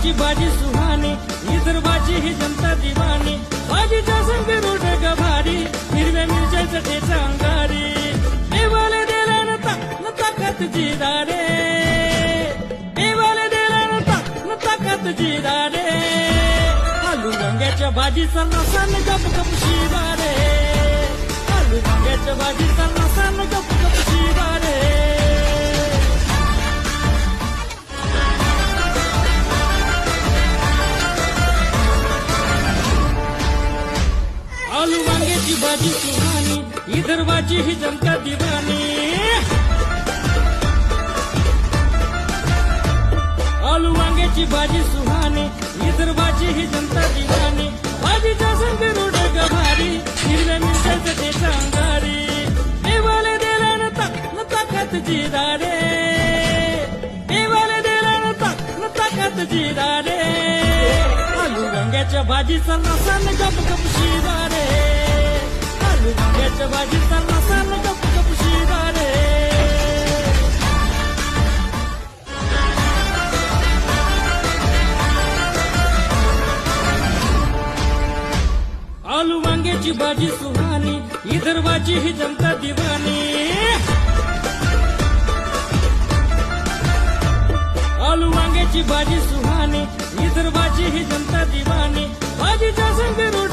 वांग्याची भाजी सुहानी, विदर्भाची ही जनता दिवाणी. भाजीच्या संग रोड गभारी, हिरव्या मिरच्याचं ठेचा अंगारी. देवाला दिला न ताकद जिरा रे, देवाला दिला न ताकद जिरा रे. आलू वांग्याच्या भाजीचा नसान गप गप शिरा रे, आलू वांग्याच्या भाजीचा नसान गप गप शिरा रे. आलू वांग्याची भाजी सुहानी, विदर्भाची ही जनता दिवाणी. आलू वांग्याची भाजी सुहानी, विदर्भाची ही जनता दिवाणी. भाजीच्या संग रोड गभारी, हिरव्या मिरच्याचं ठेचा अंगारी. देवाला दिला न ताकद जिरा रे, देवाला दिला न ताकद जिरा रे. आलू वांग्याच्या भाजीचा नसान गप गप शिरा रे, आलू वांग्याच्या भाजीचा नसान गप गप शिरा रे. आलू वांग्याची भाजी सुहानी, विदर्भाची ही जनता दिवाणी. आलू वांग्याची भाजी सुहानी, विदर्भाची ही जनता दिवाणी. भाजीच्या संग रोड